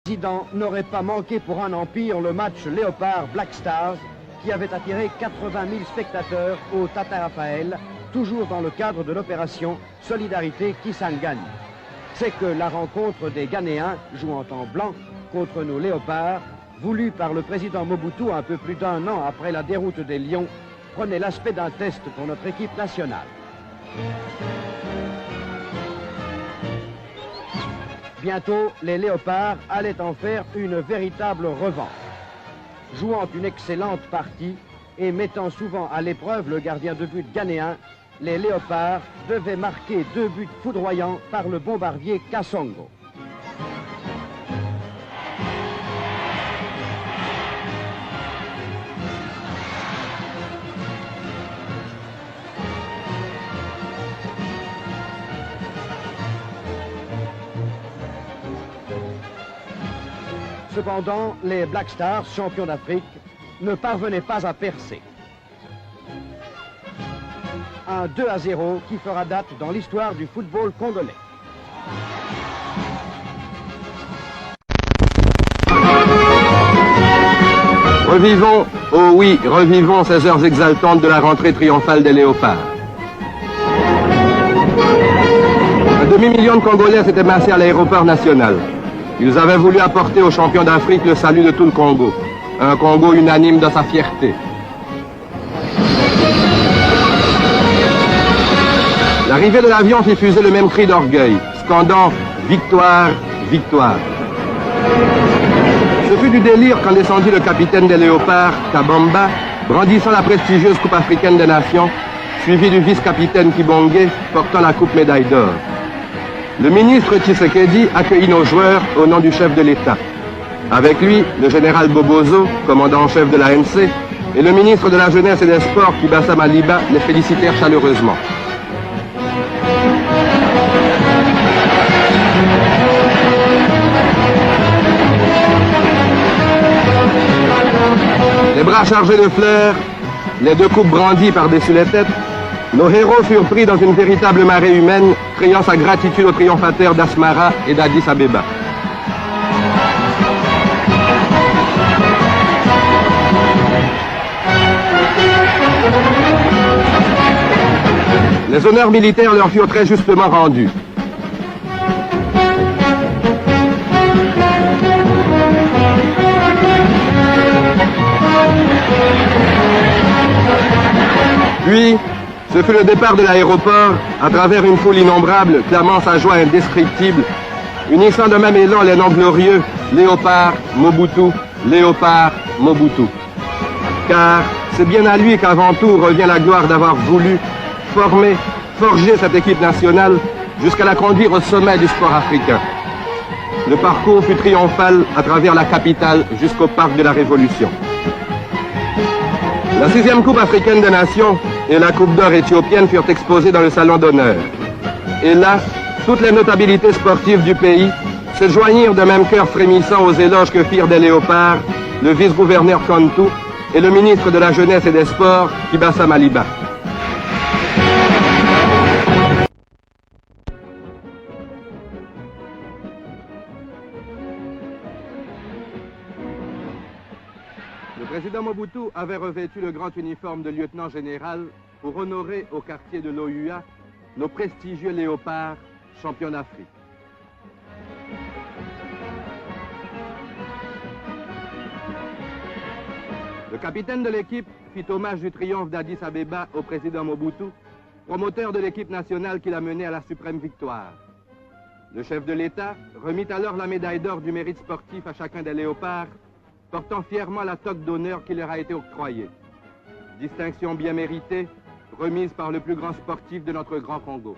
Le président n'aurait pas manqué pour un empire le match Léopard Black Stars qui avait attiré 80 000 spectateurs au Tata Raphaël, toujours dans le cadre de l'opération Solidarité Kisangani. C'est que la rencontre des Ghanéens jouant en blanc contre nos Léopards, voulue par le président Mobutu un peu plus d'un an après la déroute des Lions, prenait l'aspect d'un test pour notre équipe nationale. Bientôt, les Léopards allaient en faire une véritable revanche. Jouant une excellente partie et mettant souvent à l'épreuve le gardien de but ghanéen, les Léopards devaient marquer 2 buts foudroyants par le bombardier Kassongo. Cependant, les Black Stars, champions d'Afrique, ne parvenaient pas à percer. Un 2-0 qui fera date dans l'histoire du football congolais. Revivons, oh oui, revivons ces heures exaltantes de la rentrée triomphale des Léopards. Un demi-million de Congolais s'étaient massés à l'aéroport national. Ils avaient voulu apporter aux champions d'Afrique le salut de tout le Congo. Un Congo unanime dans sa fierté. L'arrivée de l'avion fit fuser le même cri d'orgueil, scandant « Victoire, victoire ». Ce fut du délire quand descendit le capitaine des Léopards, Kabamba, brandissant la prestigieuse Coupe africaine des Nations, suivi du vice-capitaine Kibonge, portant la Coupe médaille d'or. Le ministre Tshisekedi accueillit nos joueurs au nom du chef de l'État. Avec lui, le général Bobozo, commandant en chef de l'ANC, et le ministre de la Jeunesse et des Sports, Kibasa Maliba, les félicitèrent chaleureusement. Les bras chargés de fleurs, les 2 coupes brandies par-dessus les têtes, nos héros furent pris dans une véritable marée humaine, criant sa gratitude aux triomphateurs d'Asmara et d'Addis Abeba. Les honneurs militaires leur furent très justement rendus. Puis, ce fut le départ de l'aéroport à travers une foule innombrable, clamant sa joie indescriptible, unissant de même élan les noms glorieux Léopard, Mobutu, Léopard, Mobutu. Car c'est bien à lui qu'avant tout revient la gloire d'avoir voulu former, forger cette équipe nationale jusqu'à la conduire au sommet du sport africain. Le parcours fut triomphal à travers la capitale jusqu'au parc de la Révolution. La 6e Coupe africaine des Nations et la Coupe d'or éthiopienne furent exposées dans le salon d'honneur. Et là, toutes les notabilités sportives du pays se joignirent de même cœur frémissant aux éloges que firent des Léopards, le vice-gouverneur Kantou et le ministre de la Jeunesse et des Sports, Kibasa Maliba. Le président Mobutu avait revêtu le grand uniforme de lieutenant général pour honorer au quartier de l'OUA nos prestigieux Léopards, champions d'Afrique. Le capitaine de l'équipe fit hommage du triomphe d'Addis Abeba au président Mobutu, promoteur de l'équipe nationale qui l'a mené à la suprême victoire. Le chef de l'État remit alors la médaille d'or du mérite sportif à chacun des Léopards, portant fièrement la toque d'honneur qui leur a été octroyée. Distinction bien méritée, remise par le plus grand sportif de notre grand Congo.